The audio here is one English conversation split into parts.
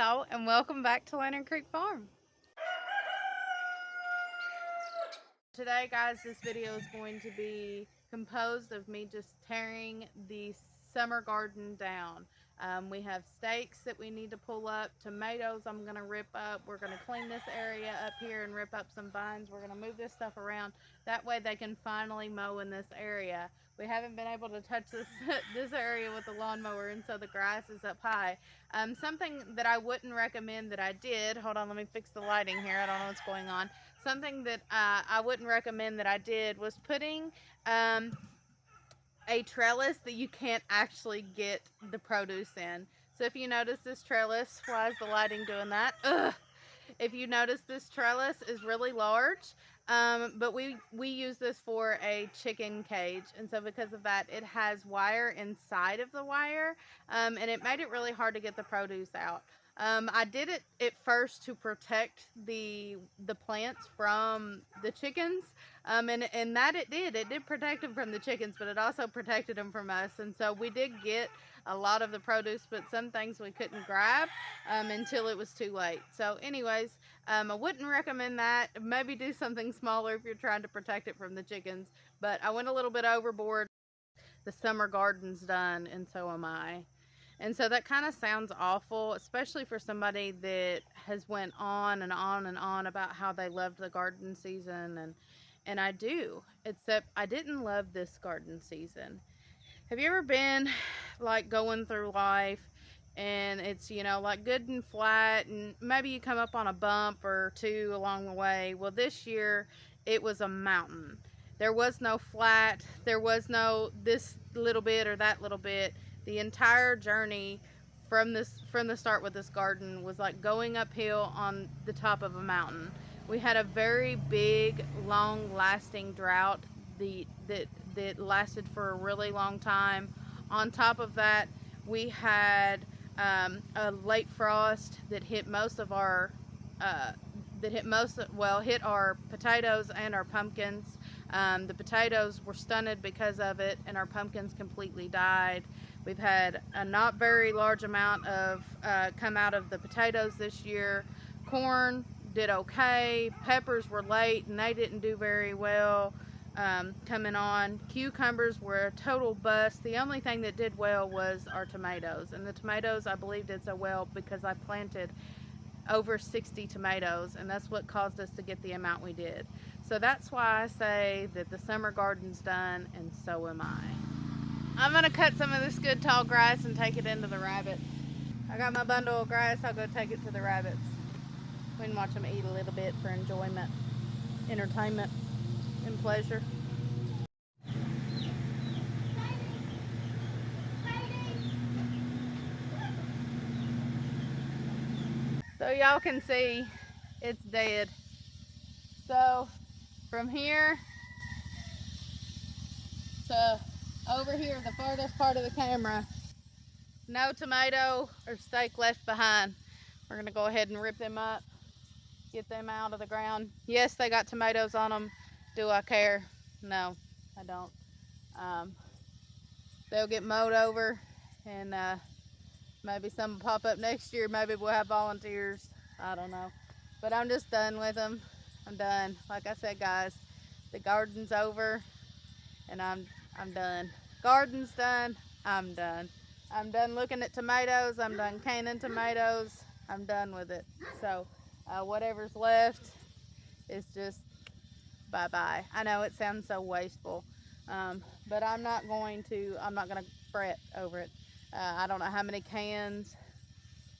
y'all, and welcome back to Lantern Creek Farm. Today, guys, this video is going to be composed of me just tearing the summer garden down. We have stakes that we need to pull up, tomatoes I'm going to rip up. We're going to clean this area up here and rip up some vines. We're going to move this stuff around. That way they can finally mow in this area. We haven't been able to touch this area with the lawnmower, and so the grass is up high. Something that I wouldn't recommend that I did, hold on, let me fix the lighting here. I don't know what's going on. Something that I wouldn't recommend that I did was putting a trellis that you can't actually get the produce in. So if you notice this trellis, why is the lighting doing that? Ugh. If you notice, this trellis is really large, but we use this for a chicken cage, and so because of that, it has wire inside of the wire, and it made it really hard to get the produce out. I did it at first to protect the plants from the chickens, and that it did protect them from the chickens, but it also protected them from us, and so we did get a lot of the produce, but some things we couldn't grab until it was too late. So anyways, I wouldn't recommend that. Maybe do something smaller if you're trying to protect it from the chickens, but I went a little bit overboard. The summer garden's done, and so am I. And so that kind of sounds awful, especially for somebody that has went on and on and on about how they loved the garden season, and I do, except I didn't love this garden season. Have you ever been like going through life and it's, you know, like good and flat, and maybe you come up on a bump or two along the way? Well, this year it was a mountain. There was no flat, there was no this little bit or that little bit. The entire journey from the start with this garden was like going uphill on the top of a mountain. We had a very big, long lasting drought that lasted for a really long time. On top of that, we had a late frost that hit most of our hit our potatoes and our pumpkins. The potatoes were stunted because of it, and our pumpkins completely died. We've had a not very large amount of come out of the potatoes this year. Corn did okay. Peppers were late and they didn't do very well coming on. Cucumbers were a total bust. The only thing that did well was our tomatoes, and the tomatoes I believe did so well because I planted over 60 tomatoes, and that's what caused us to get the amount we did. So that's why I say that the summer garden's done, and so am I. I'm gonna cut some of this good tall grass and take it into the rabbits. I got my bundle of grass, I'll go take it to the rabbits. We can watch them eat a little bit for enjoyment, entertainment, and pleasure. So y'all can see it's dead. So from here to over here, the farthest part of the camera, no tomato or stake left behind. We're gonna go ahead and rip them up, get them out of the ground. Yes, they got tomatoes on them. Do I care? No, I don't. They'll get mowed over, and maybe some will pop up next year. Maybe we'll have volunteers. I don't know. But I'm just done with them. I'm done. Like I said, guys, the garden's over, and I'm done. Garden's done. I'm done. I'm done looking at tomatoes. I'm done canning tomatoes. I'm done with it. So whatever's left is just bye-bye. I know it sounds so wasteful, but I'm not going to fret over it. I don't know how many cans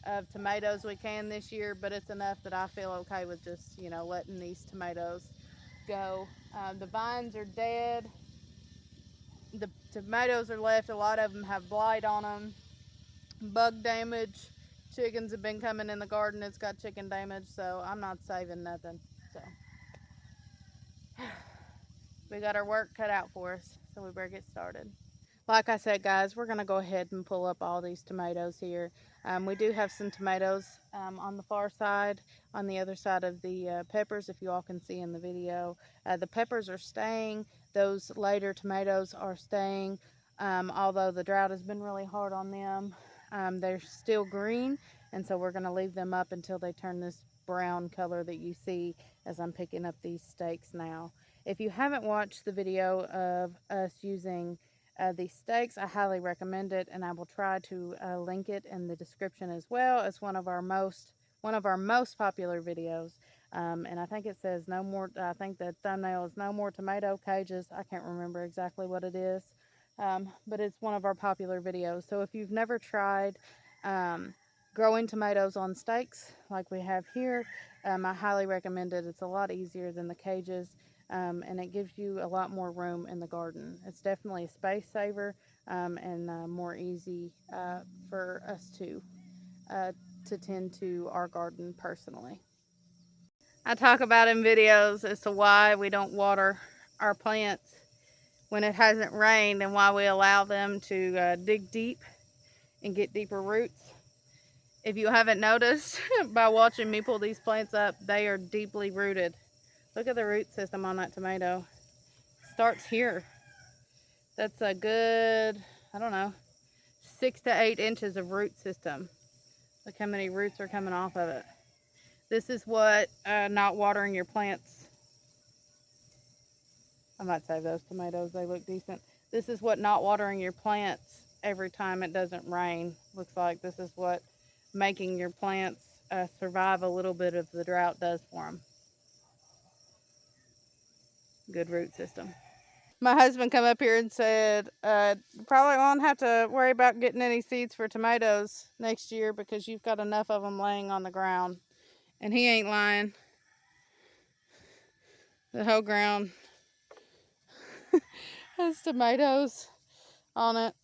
of tomatoes we can this year, but it's enough that I feel okay with just, you know, letting these tomatoes go. The vines are dead. The tomatoes are left. A lot of them have blight on them, bug damage. Chickens have been coming in the garden. It's got chicken damage, so I'm not saving nothing. So we got our work cut out for us, so we better get started. Like I said, guys, we're gonna go ahead and pull up all these tomatoes here. We do have some tomatoes on the far side, on the other side of the peppers, if you all can see in the video. The peppers are staying. Those later tomatoes are staying, although the drought has been really hard on them. They're still green, And so we're going to leave them up until they turn this brown color that you see as I'm picking up these stakes now. If you haven't watched the video of us using these stakes, I highly recommend it, and I will try to link it in the description as well. It's one of our most popular videos. And I think it says no more, I think the thumbnail is no more tomato cages. I can't remember exactly what it is, but it's one of our popular videos. So if you've never tried growing tomatoes on stakes like we have here, I highly recommend it. It's a lot easier than the cages, and it gives you a lot more room in the garden. It's definitely a space saver, and more easy for us to tend to our garden personally. I talk about in videos as to why we don't water our plants when it hasn't rained, and why we allow them to dig deep and get deeper roots. If you haven't noticed by watching me pull these plants up, they are deeply rooted. Look at the root system on that tomato. It starts here. That's a good, I don't know, 6 to 8 inches of root system. Look how many roots are coming off of it. This is what not watering your plants. I might save those tomatoes, they look decent. This is what not watering your plants every time it doesn't rain looks like. This is what making your plants survive a little bit of the drought does for them. Good root system. My husband come up here and said, probably won't have to worry about getting any seeds for tomatoes next year because you've got enough of them laying on the ground. And he ain't lying. The whole ground has tomatoes on it.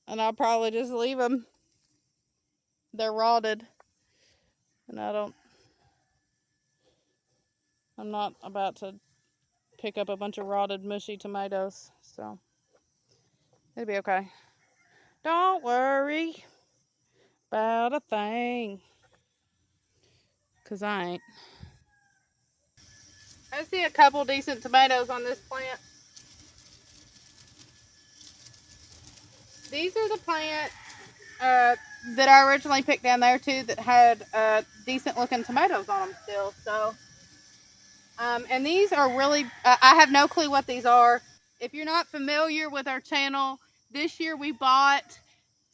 And I'll probably just leave them. They're rotted. And I'm not about to pick up a bunch of rotted, mushy tomatoes. So it'll be okay. Don't worry about a thing. Because I ain't. I see a couple decent tomatoes on this plant. These are the plants that I originally picked down there too that had decent looking tomatoes on them still. So, and these are really, I have no clue what these are. If you're not familiar with our channel, this year we bought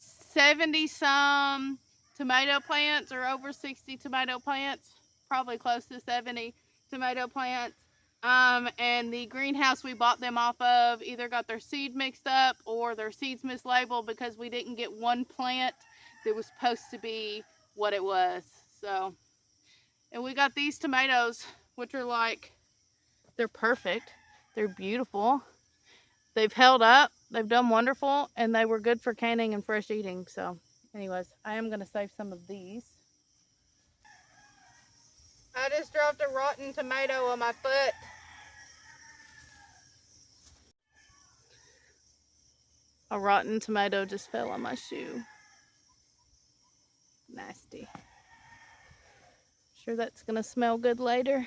70 some tomato plants, or over 60 tomato plants, probably close to 70 tomato plants. And the greenhouse we bought them off of either got their seed mixed up or their seeds mislabeled because we didn't get one plant that was supposed to be what it was. So, and we got these tomatoes, which are like, they're perfect. They're beautiful. They've held up. They've done wonderful, and they were good for canning and fresh eating. So anyways, I am going to save some of these. I just dropped a rotten tomato on my foot. A rotten tomato just fell on my shoe. Nasty. Sure that's going to smell good later.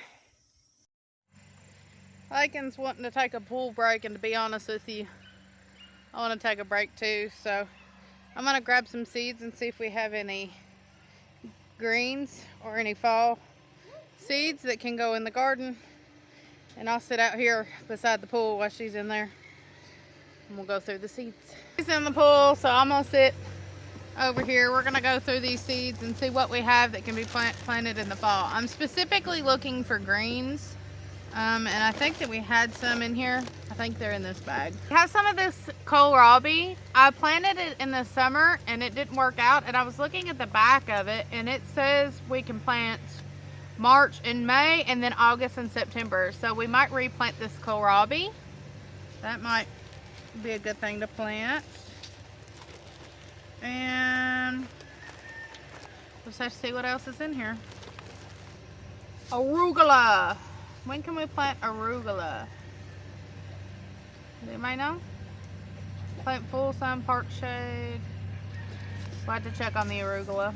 Lakin's wanting to take a pool break, and to be honest with you, I want to take a break too. So I'm going to grab some seeds and see if we have any greens or any fall seeds that can go in the garden. And I'll sit out here beside the pool while she's in there, and we'll go through the seeds. She's in the pool, so I'm going to sit over here. We're going to go through these seeds and see what we have that can be planted in the fall. I'm specifically looking for greens. And I think that we had some in here. I think they're in this bag. I have some of this kohlrabi. I planted it in the summer and it didn't work out. And I was looking at the back of it, and it says we can plant March and May, and then August and September. So we might replant this kohlrabi. That might be a good thing to plant. And let's have to see what else is in here. Arugula. When can we plant arugula? Does anybody know? Plant full sun, part shade. We'll have to check on the arugula.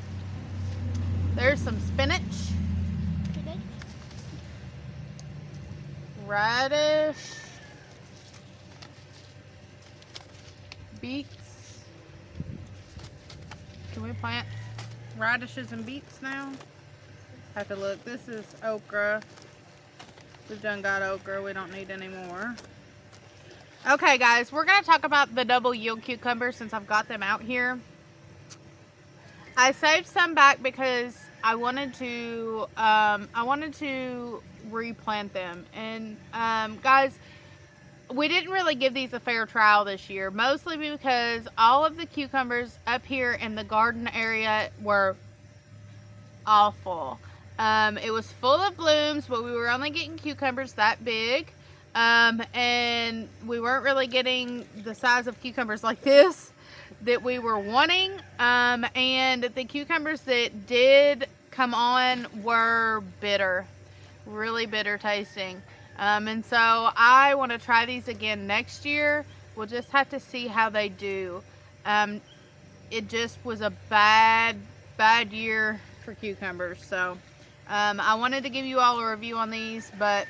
There's some spinach. Radish. Beets. Can we plant radishes and beets now. Have to look. This is okra. We've done got okra. We don't need any more. Okay, guys, we're going to talk about the double yield cucumbers since I've got them out here. I saved some back because I wanted to replant them. And guys, we didn't really give these a fair trial this year, mostly because all of the cucumbers up here in the garden area were awful. It was full of blooms, but we were only getting cucumbers that big. And we weren't really getting the size of cucumbers like this that we were wanting. And the cucumbers that did come on were bitter, really bitter tasting. And so I want to try these again next year. We'll just have to see how they do. It just was a bad year for cucumbers. So I wanted to give you all a review on these, but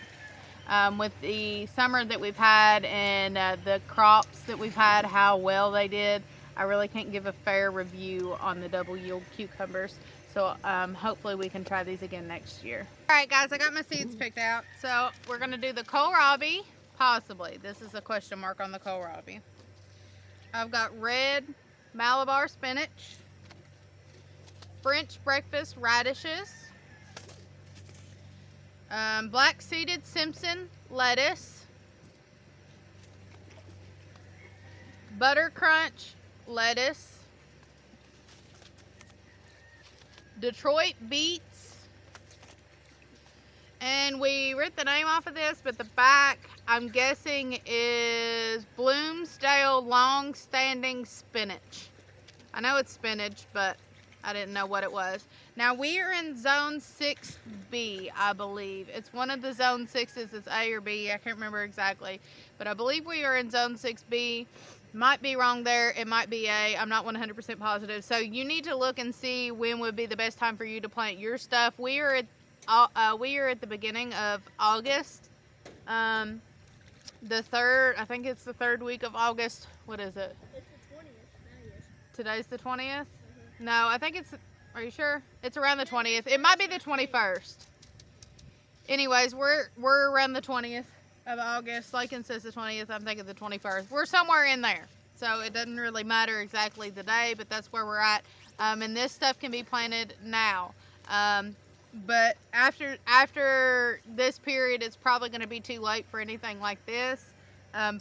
with the summer that we've had and the crops that we've had, how well they did, I really can't give a fair review on the double yield cucumbers. So hopefully we can try these again next year. All right, guys, I got my seeds picked out. So we're going to do the kohlrabi, possibly. This is a question mark on the kohlrabi. I've got red Malabar spinach, French breakfast radishes, black seeded Simpson lettuce, butter crunch lettuce, Detroit beets, and we ripped the name off of this, but the back, I'm guessing, is Bloomsdale long-standing spinach. I know it's spinach, but I didn't know what it was. Now we are in zone 6B, I believe. It's one of the zone 6s. It's A or B. I can't remember exactly, but I believe we are in zone 6B. Might be wrong there. It might be A. I'm not 100% positive. So you need to look and see when would be the best time for you to plant your stuff. We are at the beginning of August. The third, I think it's the third week of August. What is it? It's the 20th. Today's the 20th? No, I think it's, are you sure? It's around the 20th. It might be the 21st. Anyways, we're around the 20th of August. Lincoln says the 20th. I'm thinking the 21st. We're somewhere in there. So it doesn't really matter exactly the day, but that's where we're at. And this stuff can be planted now. But after this period, it's probably going to be too late for anything like this.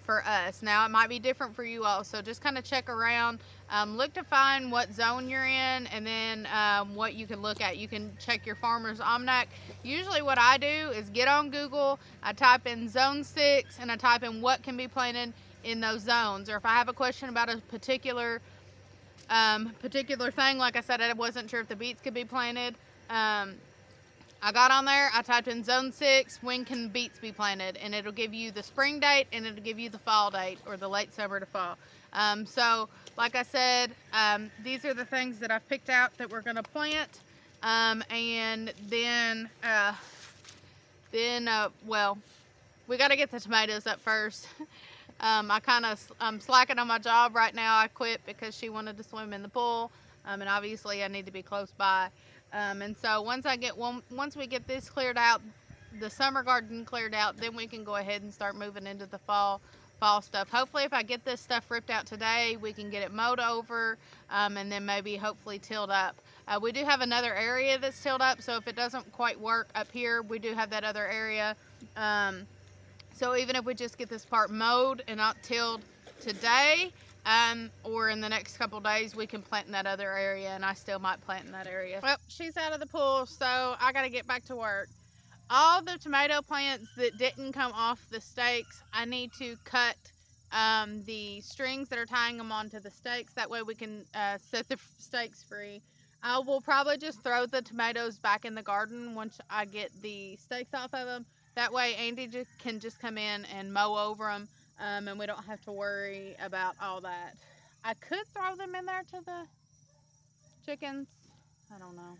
For us. Now it might be different for you all, so just kind of check around, look to find what zone you're in, and then what you can look at. You can check your farmer's almanac. Usually what I do is get on Google, I type in zone 6 and I type in what can be planted in those zones, or if I have a question about a particular thing, like I said, I wasn't sure if the beets could be planted. I got on there, I typed in zone 6, when can beets be planted, and it'll give you the spring date and it'll give you the fall date, or the late summer to fall. So like I said, these are the things that I've picked out that we're going to plant, and then well, we got to get the tomatoes up first. I'm slacking on my job right now. I quit because she wanted to swim in the pool, and obviously I need to be close by. And so once we get this cleared out, the summer garden cleared out, then we can go ahead and start moving into the fall stuff. Hopefully if I get this stuff ripped out today, we can get it mowed over, and then maybe hopefully tilled up. We do have another area that's tilled up, so if it doesn't quite work up here, we do have that other area. So even if we just get this part mowed and not tilled today, or in the next couple days, we can plant in that other area, and I still might plant in that area. Well, she's out of the pool, so I got to get back to work. All the tomato plants that didn't come off the stakes, I need to cut the strings that are tying them onto the stakes. That way we can set the stakes free. I will probably just throw the tomatoes back in the garden once I get the stakes off of them. That way Andy can just come in and mow over them. And we don't have to worry about all that. I could throw them in there to the chickens. I don't know.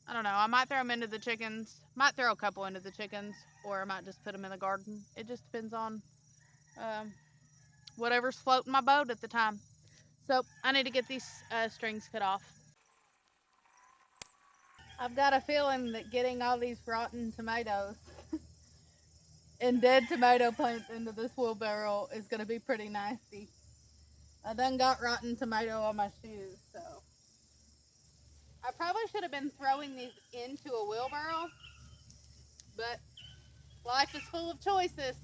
I might throw them into the chickens. Might throw a couple into the chickens, or I might just put them in the garden. It just depends on whatever's floating my boat at the time. So I need to get these strings cut off. I've got a feeling that getting all these rotten tomatoes and dead tomato plants into this wheelbarrow is going to be pretty nasty. I done got rotten tomato on my shoes, so I probably should have been throwing these into a wheelbarrow, but life is full of choices.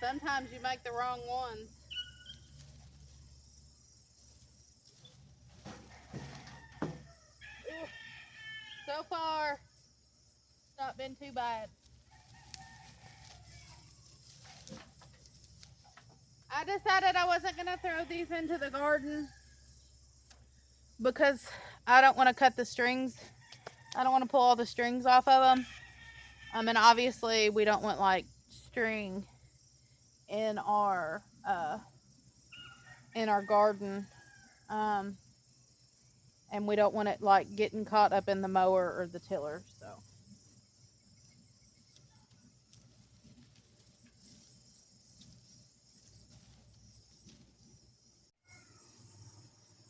Sometimes you make the wrong ones. Ooh, so far, it's not been too bad. I decided I wasn't going to throw these into the garden because I don't want to cut the strings. I don't want to pull all the strings off of them. And obviously we don't want like string in our garden. And we don't want it like getting caught up in the mower or the tiller. So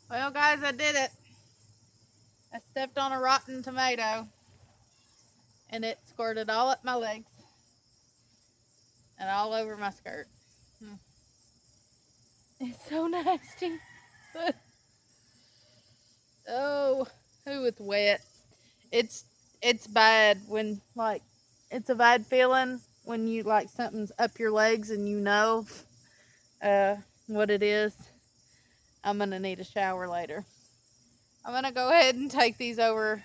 well, guys, I did it. I stepped on a rotten tomato and it squirted all up my legs and all over my skirt. It's so nasty. Oh, it's wet. It's bad when like it's a bad feeling when you like something's up your legs and you know what it is. I'm gonna need a shower later. I'm gonna go ahead and take these over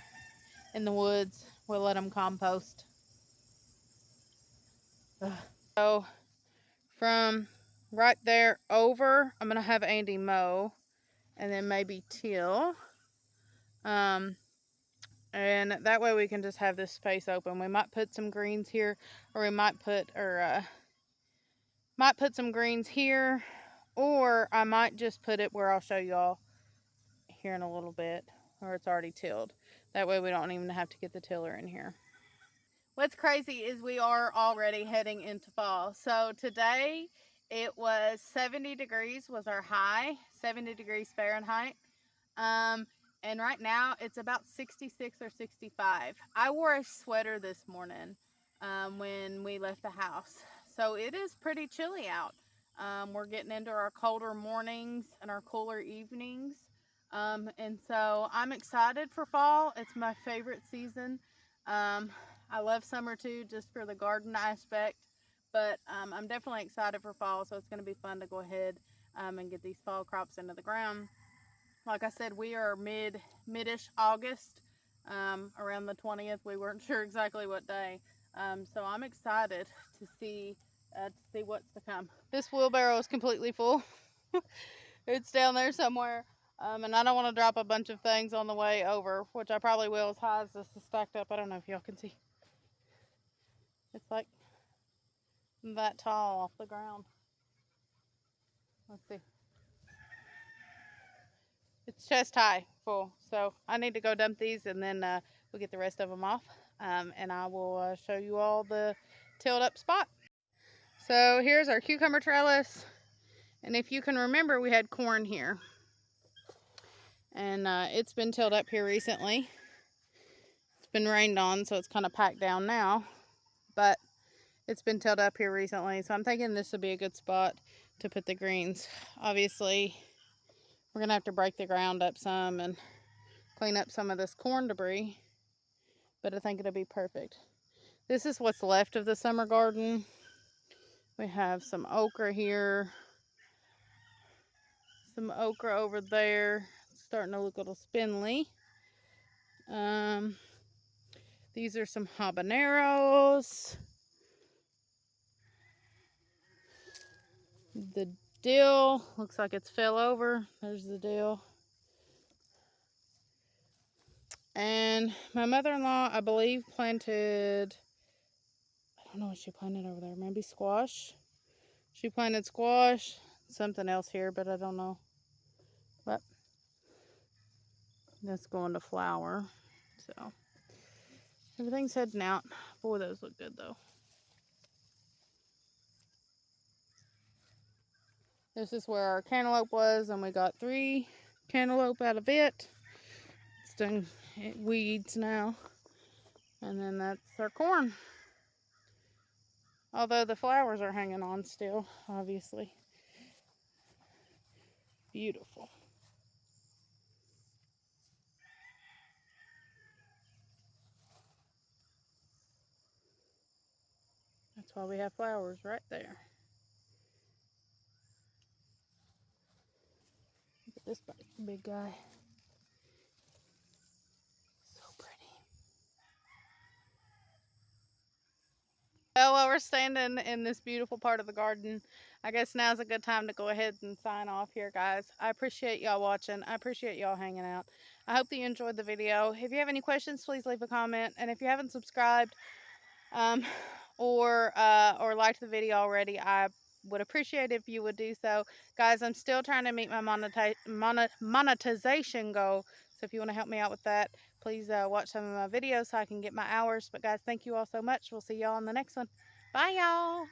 in the woods. We'll let them compost. So from right there over, I'm gonna have Andy mow and then maybe till. And that way we can just have this space open. We might put some greens here, or we might put some greens here, or I might just put it where I'll show y'all here in a little bit, where it's already tilled. That way we don't even have to get the tiller in here. What's crazy is we are already heading into fall. So today it was 70 degrees was our high, 70 degrees Fahrenheit. And right now it's about 66 or 65. I wore a sweater this morning when we left the house. So it is pretty chilly out. We're getting into our colder mornings and our cooler evenings. And so I'm excited for fall. It's my favorite season. I love summer too, just for the garden aspect. But I'm definitely excited for fall. So it's going to be fun to go ahead and get these fall crops into the ground. Like I said, we are mid-ish August, around the 20th. We weren't sure exactly what day. So I'm excited to see what's to come. This wheelbarrow is completely full. It's down there somewhere. And I don't want to drop a bunch of things on the way over, which I probably will as high as this is stacked up. I don't know if y'all can see. It's like that tall off the ground. Let's see. It's chest high full. So I need to go dump these and then we'll get the rest of them off. And I will show you all the tilled up spot. So here's our cucumber trellis. And if you can remember, we had corn here. And it's been tilled up here recently. It's been rained on, so it's kind of packed down now. But it's been tilled up here recently. So I'm thinking this would be a good spot to put the greens. Obviously, we're going to have to break the ground up some and clean up some of this corn debris. But I think it'll be perfect. This is what's left of the summer garden. We have some okra here. Some okra over there. It's starting to look a little spindly. These are some habaneros. The dill looks like it's fell over. There's the dill. And my mother-in-law, I believe, planted, I don't know what she planted over there. Maybe squash. She planted squash. Something else here, but I don't know. But that's going to flower. So everything's heading out. Boy, those look good though. This is where our cantaloupe was, and we got 3 cantaloupe out of it. It's done weeds now. And then that's our corn. Although the flowers are hanging on still, obviously. Beautiful. That's why we have flowers right there. Look at this big guy. So pretty. Well, while we're standing in this beautiful part of the garden, I guess now's a good time to go ahead and sign off here, guys. I appreciate y'all watching. I appreciate y'all hanging out. I hope that you enjoyed the video. If you have any questions, please leave a comment. And if you haven't subscribed, um, or liked the video already, I would appreciate if you would do so. Guys, I'm still trying to meet my monetization goal. So if you want to help me out with that, please watch some of my videos so I can get my hours. But guys, thank you all so much. We'll see y'all on the next one. Bye, y'all.